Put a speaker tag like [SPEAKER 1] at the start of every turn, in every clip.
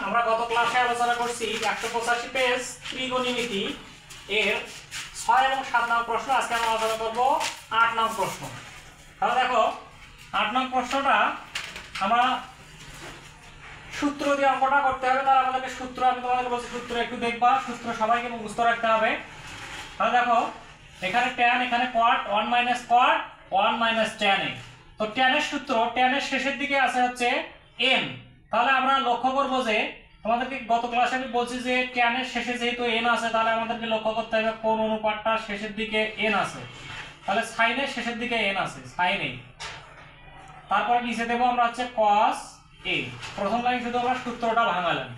[SPEAKER 1] আমরা গত ক্লাসে আলোচনা করছি 185 পেজ ত্রিকোণমিতি এর 6 এবং 7 নং প্রশ্ন। আজকে আমরা আলোচনা করব 8 নং প্রশ্ন। তাহলে দেখো 8 নং প্রশ্নটা আমরা সূত্র দিয়ে অঙ্কটা করতে হবে। তাহলে আমাদেরকে সূত্র, আমি তোমাদেরকে বলছি সূত্র একটু দেখবা, সূত্র সবাইকে মুখস্থ রাখতে হবে। তাহলে দেখো এখানে tan, এখানে cot, 1 - cot 1 - tan। তো tan এর সূত্র, tan এর শেষের দিকে আছে হচ্ছে n। তাহলে আমরা লক্ষ্য করব যে তোমাদেরকে গত ক্লাসে আমি বলছি যে tan এর শেষে যেহেতু n আছে, তাহলে আমাদেরকে লক্ষ্য করতে হবে কোন অনুপাতটা শেষের দিকে n আছে। তাহলে sin এর শেষের দিকে n আছে, sin a। তারপরে নিচে দেব আমরা হচ্ছে cos a। প্রথম লাইন শুধু আমরা সূত্রটা ভাঙালাম,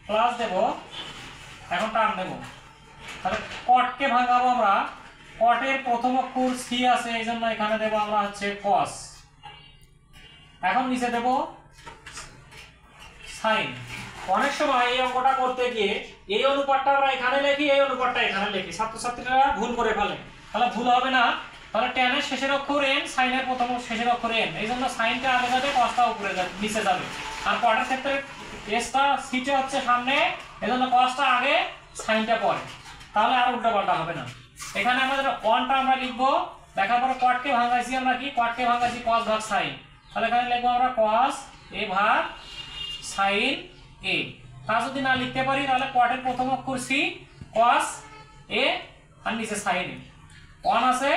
[SPEAKER 1] প্লাস দেব, এখন টার্ম দেব। তাহলে cot কে ভাঙাবো আমরা, cot এর প্রথম অক্ষর c আছে, এইজন্য এখানে দেব আমরা হচ্ছে cos। এখন নিচে দেব sin। অনেক সময় এই অঙ্কটা করতে গিয়ে এই অনুপাতটা আমরা এখানে লিখি, এই অনুপাতটা এখানে লিখি, ছাত্রছাত্রীরা ভুল করে ফেলে। তাহলে ভুল হবে না। তাহলে tan এর শেষের অক্ষর n, sin এর প্রথম শেষের অক্ষর n, এইজন্য sinটা আগে যাবে, cosটা উপরে যাবে, নিচে যাবে। আর cot এর ক্ষেত্রে s-টা c-টা হচ্ছে সামনে, এইজন্য cosটা আগে, sinটা পরে। তাহলে আর উল্টাপাল্টা হবে না। এখানে আমাদের 1টা আমরা লিখবো, দেখার পর cot কে ভাঙাইছি আমরা কি, cot কে ভাঙাইছি cos ভাগ sin। তাহলে এখানে লিখবো আমরা cos a ভাগ sin a। তা যদি না লিখতে পারি তাহলে cot এর প্রথম অক্ষর c, cos a আর নিচে sin a। 1 আছে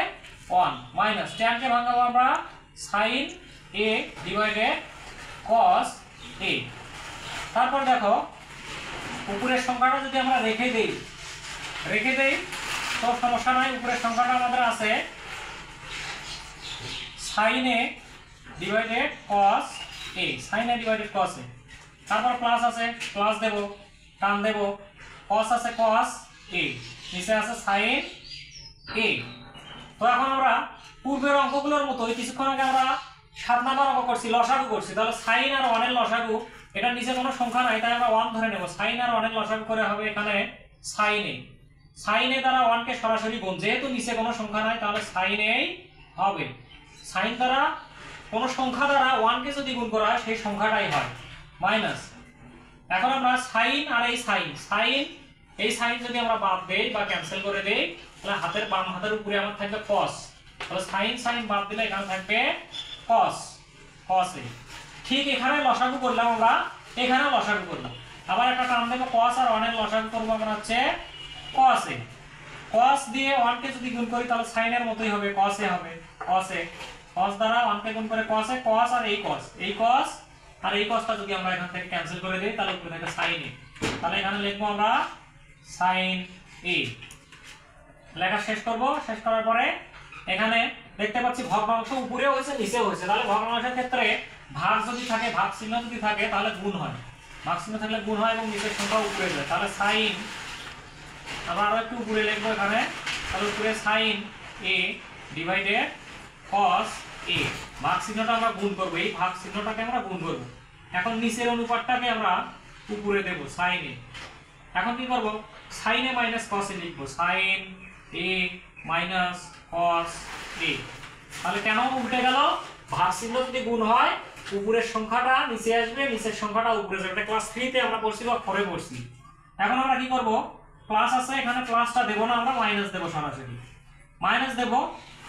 [SPEAKER 1] 1 মাইনাস tan কে ভাঙাবো আমরা sin a divided cos a। তারপর দেখো উপরের সংখ্যাটা যদি আমরা রেখে দেই তো সমস্যা নাই। উপরের সংখ্যাটা আমাদের আছে sin a divided cos a, sin a divided cos a। তারপর প্লাস আছে, প্লাস দেব, টার্ম দেব, cos আছে cos a, নিচে আছে sin a। তো এখন আমরা পূর্বের অঙ্কগুলোর মতো কিছুক্ষণ আগে আমরা 7 নাম্বার অঙ্ক করছি, লসাগু করছি। তাহলে sin আর 1 এর লসাগু, এটা নিচে কোনো সংখ্যা নাই, তাই আমরা 1 ধরে নেব। sin আর 1 এর লসাগু করে হবে এখানে sin a। sin a দ্বারা 1 কে সরাসরি গুণ, যেহেতু নিচে কোনো সংখ্যা নাই তাহলে sin a হবে। sin দ্বারা কোনো সংখ্যা দ্বারা 1 কে যদি গুণ করা হয় সেই সংখ্যাটাই হয়, মাইনাস। এখন আমরা sin আর এই sin যদি আমরা বাদ দেই বা ক্যান্সেল করে দেই, তাহলে হাতের বাম হাতের উপরে আমার থাকবে cos। তাহলে sin বাদ দিলে এখানে থাকবে cos a। ঠিক এখানে লসাগু করলাম আমরা, এখানেও লসাগু করলাম। আবার একটা টার্ম দেব, cos আর 1 এর লসাগু করব আমরা হচ্ছে cos a। cos দিয়ে 1 কে যদি গুণ করি তাহলে sin এর মতোই হবে, cos a হবে, cos a। cos দ্বারা 1 কে গুণ করে cos a, cos আর এই cos আর এই cosটা যদি আমরা এখান থেকে ক্যান্সেল করে দেই তাহলে উপরে থাকে sin a। তাহলে এখানে লিখবো আমরা sin a। লেখা শেষ করব, শেষ করার পরে এখানে দেখতে পাচ্ছি ভগ্নাংশ উপরেও হয়েছে নিচেও হয়েছে। তাহলে ভগ্নাংশের ক্ষেত্রে ভাগ যদি থাকে, ভাগ চিহ্ন যদি থাকে তাহলে গুণ হয়, ভাগ চিহ্ন থাকলে গুণ হয় এবং নিচের সংখ্যা উপরে যায়। তাহলে sin, আমরা আরো একটু উপরে লিখবো এখানে, তাহলে উপরে sin a divided cos a। ভাগ চিহ্নটা আমরা গুণ করব, এই ভাগ চিহ্নটাকে আমরা গুণ করব। এখন নিচের অনুপাতটাকে আমরা উপরে দেব sin a। এখন কি করব, sin a minus cos a লিখবো, sin a minus cos a। তাহলে কেন উল্টে গেল, ভাগ চিহ্ন যদি গুণ হয় উপরের সংখ্যাটা নিচে আসবে, নিচের সংখ্যাটা উপরে যাবে। এটা ক্লাস 3 তে আমরা পড়ছি বা 4 এ পড়ছি। এখন আমরা কি করব, প্লাস আছে এখানে, প্লাসটা দেব না, আমরা মাইনাস দেব, সরাসরি মাইনাস দেব।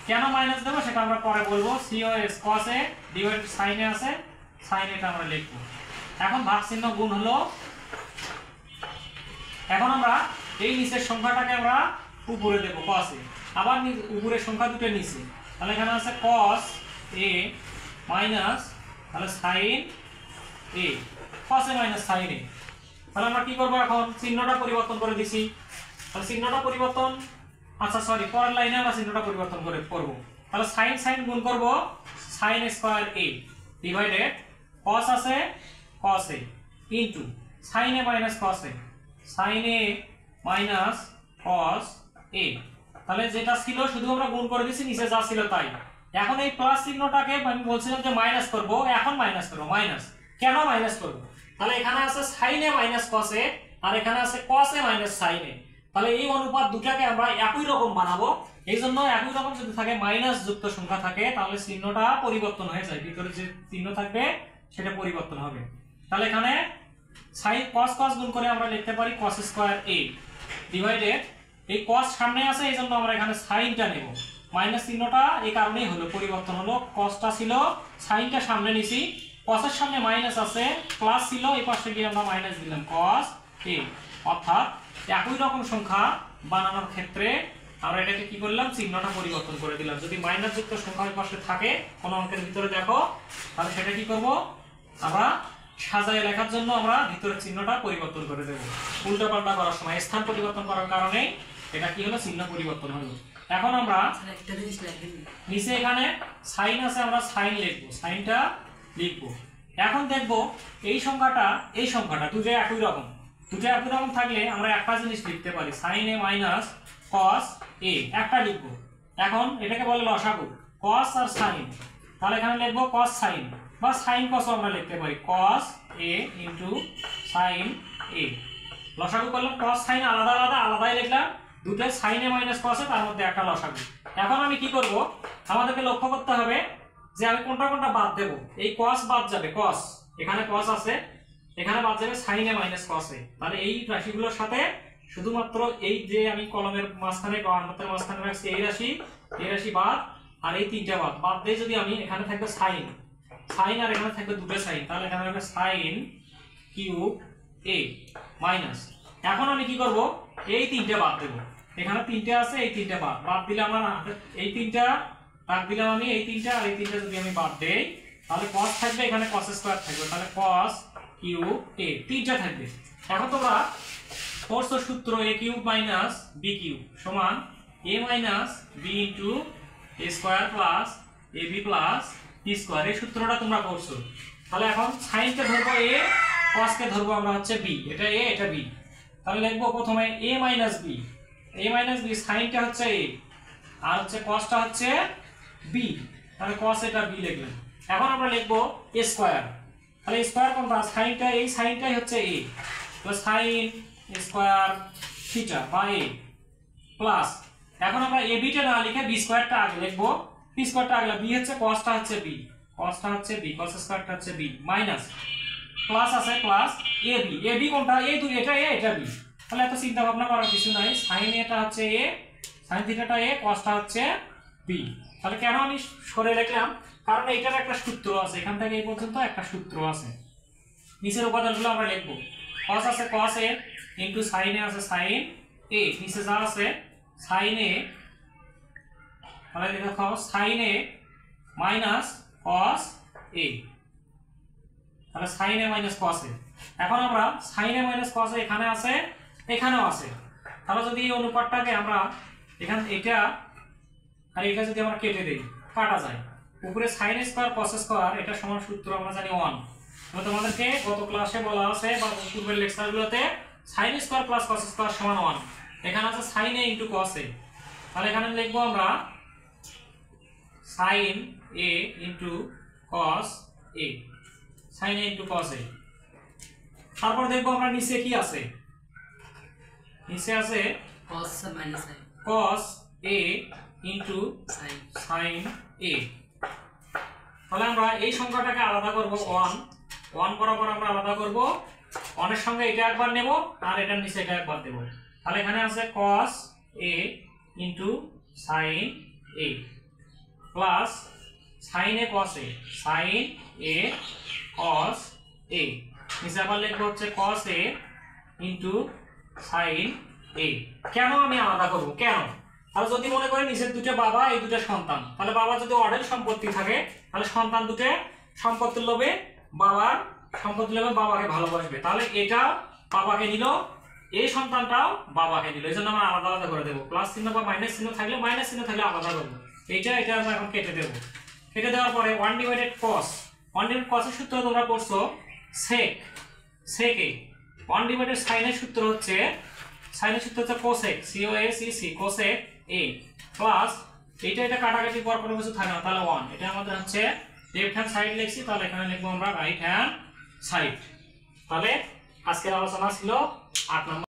[SPEAKER 1] কেন মাইনাস দেব সেটা আমরা পরে বলবো। cos a divided sin a আছে, sin a টা আমরা লিখবো। এখন ভাগ চিহ্ন গুণ হলো। এখন আমরা এই নিচের সংখ্যাটাকে আমরা উপরে দেব, cos a। আবার উপরের সংখ্যা দুটো নিচে, তাহলে এখানে আছে cos a মাইনাস, তাহলে sin a, cos a minus sin a। তাহলে আমরা কি করব, এখন চিহ্নটা পরিবর্তন করে দিছি। তাহলে চিহ্নটা পরিবর্তন, আচ্ছা সরি, পরের লাইনে আমরা চিহ্নটা পরিবর্তন করে করব। তাহলে sin গুণ করব sin square a divided cos আছে cos a into sin a minus cos a, sin a minus cos a। তাহলে যেটা ছিল শুধু আমরা গুণ করে দিছি, নিচে যা ছিল তাই। এখন এই প্লাস চিহ্নটাকে আমি বলছিলাম যে মাইনাস করব, এখন মাইনাস করব। মাইনাস কেন মাইনাস করব, তাহলে এখানে আছে sin a minus cos a আর এখানে আছে cos a minus sin a। তাহলে এই অনুপাত দুটাকে আমরা একই রকম বানাবো। এই জন্য একই রকম যদি থাকে মাইনাস যুক্ত সংখ্যা থাকে তাহলে চিহ্নটা পরিবর্তন হয়ে যায়, ভিতরে যে চিহ্ন থাকবে সেটা পরিবর্তন হবে। তাহলে এখানে sin cos cos গুণ করে আমরা লিখতে পারি cos স্কয়ার a ডিভাইডেড, এই cos সামনে আছে এই জন্য আমরা এখানে সাইনটা নেব, মাইনাস চিহ্নটা এই কারণেই হলো পরিবর্তন হলো, cosটা ছিল সাইনটা সামনে নিছি, cos এর সামনে মাইনাস আছে, প্লাস ছিল এই পাশে গিয়ে আমরা মাইনাস দিলাম cos a। অর্থাৎ একই রকম সংখ্যা বানানোর ক্ষেত্রে আমরা এটাকে কি করলাম, চিহ্নটা পরিবর্তন করে দিলাম। যদি মাইনাস যুক্ত সংখ্যা এই পাশে থাকে কোন অঙ্কের ভিতরে দেখো, তাহলে সেটা কি করব, আমরা সাজায় লেখার জন্য আমরা ভিতরের চিহ্নটা পরিবর্তন করে দেব। উল্টা পাল্টা করার সময় স্থান পরিবর্তন করার কারণে এটা কি হলো, চিহ্ন পরিবর্তন হলো। এখন আমরা নিচে এখানে সাইন আছে, আমরা সাইন লিখবো, সাইনটা লিখবো। এখন দেখব এই সংখ্যাটা দুটো একই রকম, থাকলে আমরা একটা জিনিস লিখতে পারি, sine A minus cos a একটা লিখবো। এখন এটাকে বলে লসাগু, cos আর সাইন, তাহলে এখানে লিখবো cos সাইন বা সাইন cos আমরা লিখতে পারি, cos a into sign a। লসাগু করলাম, cos সাইন আলাদাই লিখলাম, দুটো সাইন এ মাইনাস cos এ, তার মধ্যে একটা লসাগু। এখন আমি কি করব, আমাদেরকে লক্ষ্য করতে হবে যে আমি কোনটা বাদ দেব। এই cos বাদ যাবে, cos এখানে cos আছে, এখানে বাদ যাবে সাইন এ মাইনাস cos এ। তাহলে এই রাশিগুলোর সাথে শুধুমাত্র এই যে আমি কলমের মাঝখানে বা হাতের মাঝখানে রাখছি এই রাশি বাদ, আর এই তিনটা বাদ দিয়ে যদি আমি এখানে থাকবে সাইন আর এখানে থাকবে দুটো সাইন, তাহলে এখানে থাকবে সাইন কিউব a মাইনাস। এখন আমি কি করব, এই তিনটা বাদ দেব, এখানে তিনটা আছে, এই তিনটা বাদ দিলে আমার এই তিনটা বাদ দিলাম আমি, এই তিনটা আর এই তিনটা যদি আমি বাদ দেই তাহলে cos থাকবে, এখানে cos স্কয়ার থাকবে, তাহলে cos কিউব a তিনটা থাকবে। এখন তোমরা পড়ছো সূত্র a cube minus b cube সমান a minus b into a square plus ab plus b square, এই সূত্রটা তোমরা পড়ছো। তাহলে এখন সাইনকে ধরবো a, cos কে ধরবো আমরা হচ্ছে b, এটা a এটা b। তাহলে লিখবো প্রথমে a মাইনাস b, সাইনটা হচ্ছে a আর হচ্ছে cosটা হচ্ছে b, তাহলে cos এটা b লিখলাম। এখন আমরা লিখবো a স্কয়ার, তাহলে স্কয়ার কোনটা, সাইনটা, এই সাইনটাই হচ্ছে a, তো সাইন স্কয়ার থিটা বা a প্লাস, এখন আমরা ab টা না লিখে b স্কয়ারটা আগে লিখবো, b স্কয়ারটা আগে, b হচ্ছে cosটা হচ্ছে b, cos স্কয়ারটা হচ্ছে b মাইনাস প্লাস আছে প্লাস ab কোনটা, এই দুই, এটা a এটা b। তাহলে এত চিন্তা ভাবনা করার কিছু নাই, সাইন এটা হচ্ছে a, সাইন থিটাটা a, cosটা হচ্ছে b। তাহলে কেন আমি সরে লিখলাম, কারণ এটার একটা সূত্র আছে, এখান থেকে এই পর্যন্ত একটা সূত্র আছে। নিচের উপাদানগুলো আমরা লিখবো, cos আছে cos a into sin a আছে sin a, নিচে যা আছে sin a, তাহলে দেখো sin a minus cos a, তাহলে sin a minus cos a। এখন আমরা sin a minus cos a এখানে আছে, এখানেও আছে, তাহলে যদি এই অনুপাতটাকে আমরা এখান এটা আর এটা যদি আমরা কেটে দেই, কাটা যায়, উপরে sin স্কয়ার cos স্কয়ার এটা সমান সূত্র আমরা জানি 1। তো তোমাদেরকে গত ক্লাসে বলা আছে বা পূর্বের লেকচারগুলোতে sin square plus cos square সমান 1, এখানে আছে sin a into cos a, তাহলে এখানে লিখবো আমরা sin a into cos a, sin a into cos a। তারপর দেখবো আমরা নিচে কি আছে, নিচে আছে cos a into sin a। তাহলে আমরা এই সংখ্যাটাকে আলাদা করব, 1 বরাবর আমরা আলাদা করব, 1 এর সঙ্গে এটা একবার নেব আর এটার নিচে এটা একবার দেব। তাহলে এখানে আছে cos a into sin a plus sin a cos a, sin a cos a, নিচে আবার লিখব হচ্ছে cos a into sin a। কেন আমি আলাদা করব, কেন, তাহলে যদি মনে করি নিচের দুটো বাবা, এই দুটো সন্তান, তাহলে বাবা যদি অডেল সম্পত্তি থাকে তাহলে সন্তান দুটো সম্পত্তির লোভে বাবাকে ভালোবাসবে, তাহলে এটা বাবাকে নিল, এই সন্তানটাও বাবাকে নিল, এই জন্য আমরা আলাদা আলাদা করে দেবো। প্লাস চিহ্ন বা মাইনাস চিহ্ন থাকলে আলাদা করবো, এটা আমরা এখন কেটে দেবো। কেটে দেওয়ার পরে 1 ডিভাইডেড cos, 1 ডিভাইডেড cos এর সূত্র তোমরা পড়ছো sec a, 1 ডিভাইডেড sin এর সূত্র হচ্ছে cosec, cosec a প্লাস এটা কাটাকাটি করার কোনো কিছু থাকে না, তাহলে 1, এটা আমাদের হচ্ছে লেফট হ্যান্ড সাইড লিখছি, তাহলে এখানে লিখবো আমরা রাইট হ্যান্ড সাইড। তাহলে আজকের আলোচনা ছিল 8 নম্বর।